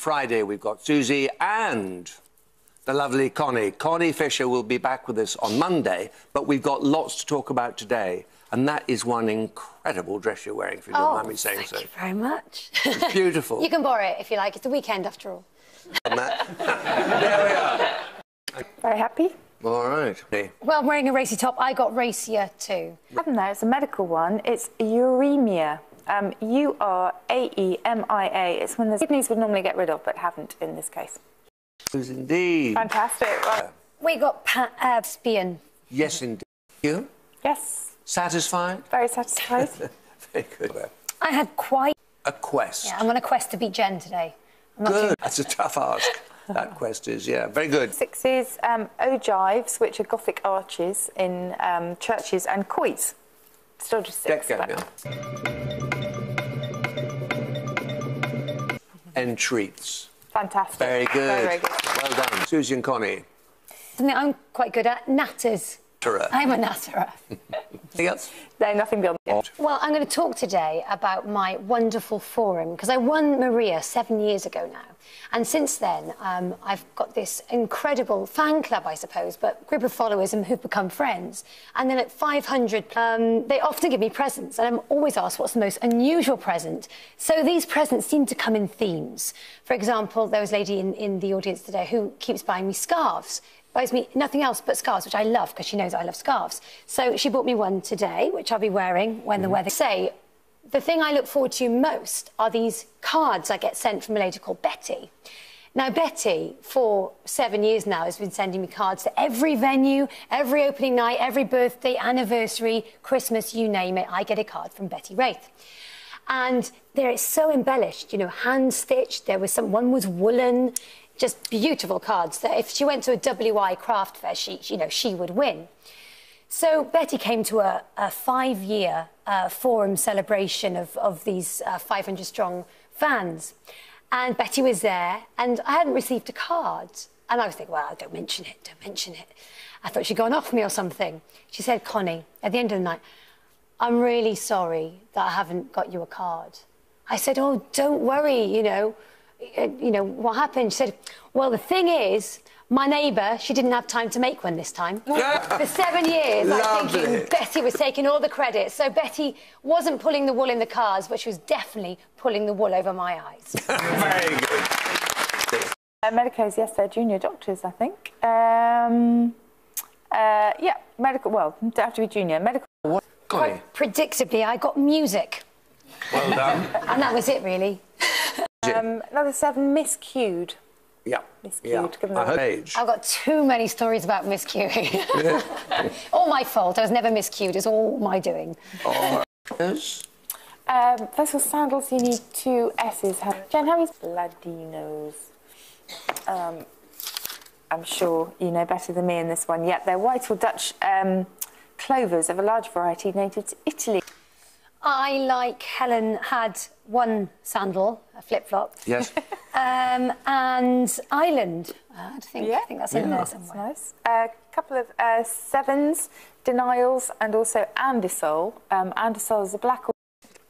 Friday, we've got Susie and the lovely Connie. Connie Fisher will be back with us on Monday, but we've got lots to talk about today, and that is one incredible dress you're wearing, if you don't mind me saying so. Thank you very much. It's beautiful. You can borrow it if you like. It's the weekend, after all. There we are. Very happy. All right. Well, I'm wearing a racy top. I got racier too. There, it's a medical one. It's uremia. U-R-A-E-M-I-A. It's when the kidneys would normally get rid of, but haven't in this case. Yes, indeed. Fantastic. Right. We got Spion. Yes, indeed. You? Yes. Satisfied? Very satisfied. Very good. I had quite a quest. Yeah, I'm on a quest to beat Jen today. Good. That's a tough ask. That quest is, yeah, very good. 6 is ogives, which are Gothic arches in churches, and quoits. Still just 6. Entreats. Fantastic. Very good. Very, very good. Well done. Susie and Connie. Something I'm quite good at, natters. I'm a natterer. Anything else? No, nothing beyond that. Well, I'm going to talk today about my wonderful forum, because I won Maria 7 years ago now. And since then, I've got this incredible fan club, I suppose, but group of followers who've become friends. And then at 500, they often give me presents, and I'm always asked what's the most unusual present. So these presents seem to come in themes. For example, there was a lady in the audience today who keeps buying me scarves. Buys me nothing else but scarves, which I love because she knows I love scarves. So she bought me one today, which I'll be wearing when the weather... The thing I look forward to most are these cards I get sent from a lady called Betty. Now, Betty, for 7 years now, has been sending me cards to every venue, every opening night, every birthday, anniversary, Christmas, you name it, I get a card from Betty Wraith. And they're so embellished, you know, hand-stitched. One was woolen, just beautiful cards that if she went to a WI craft fair, she would win. So Betty came to a 5-year forum celebration of these 500-strong fans. And Betty was there, and I hadn't received a card. And I was thinking, well, don't mention it, don't mention it. I thought she'd gone off me or something. She said, Connie, at the end of the night, I'm really sorry that I haven't got you a card. I said, oh, don't worry, you know, what happened? She said, well, the thing is, my neighbour, she didn't have time to make one this time. For 7 years, I'm thinking Betty was taking all the credit. So Betty wasn't pulling the wool in the cards, but she was definitely pulling the wool over my eyes. Very good. Medicos, yes, they're junior doctors, I think. Yeah, medical, well, don't have to be junior. Medical... What? Connie? Predictably, I got music. Well done. And that was it, really. Another 7, miscued. Yeah. Miscued. Yeah. Age. I've got too many stories about miscuing. All my fault. I was never miscued. It's all my doing. Yes. First of all, sandals, you need 2 S's. Jen, how is Ladinos? I'm sure you know better than me in this one. Yep, they're white or Dutch clovers of a large variety native to Italy. I, like Helen, had one sandal, a flip-flop. Yes. And Island. I think that's in there somewhere. That's nice. A couple of 7s, denials, and also andesol. Andesol is a black.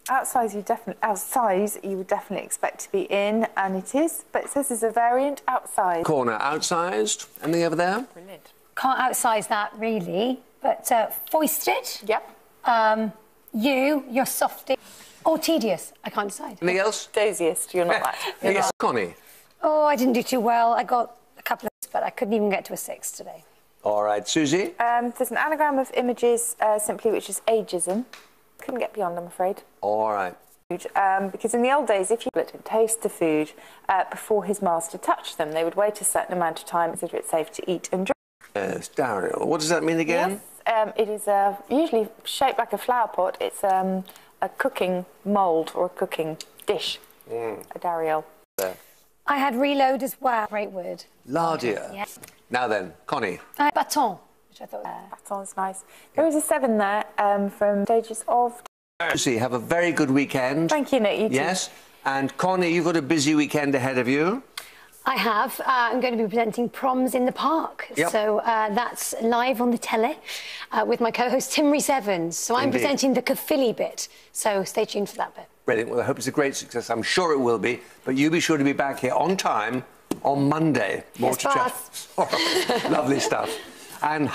Outsize you would definitely expect to be in, and it is. But it says there's a variant outside. Corner outsized. Anything over there? Brilliant. Can't outsize that really, but foisted. Yep. You're softy. Or tedious, I can't decide. Anything else? Doziest, you're not that. Yes, Connie. Oh, I didn't do too well. I got a couple of, but I couldn't even get to a 6 today. All right, Susie? There's an anagram of images, simply, which is ageism. Couldn't get beyond, I'm afraid. All right. Because in the old days, if you let him taste the food before his master touched them, they would wait a certain amount of time, consider it safe to eat and drink. Yes, Daryl. What does that mean again? Yes, it is usually shaped like a flower pot. It's a cooking mould or a cooking dish. A dariel. I had reload as well. Great word. Lardia. Yes. Now then, Connie. Baton, which I thought... Baton's nice. There is a 7 there from Stages of... Susie, have a very good weekend. Thank you, Nick. You too. Yes. And Connie, you've got a busy weekend ahead of you. I have. I'm going to be presenting Proms in the Park. Yep. So that's live on the telly with my co-host Tim Rhys-Evans. So I'm presenting the Caerphilly bit. So stay tuned for that bit. Brilliant. Well, I hope it's a great success. I'm sure it will be. But you be sure to be back here on time on Monday. More Yes, to chat. Lovely stuff. And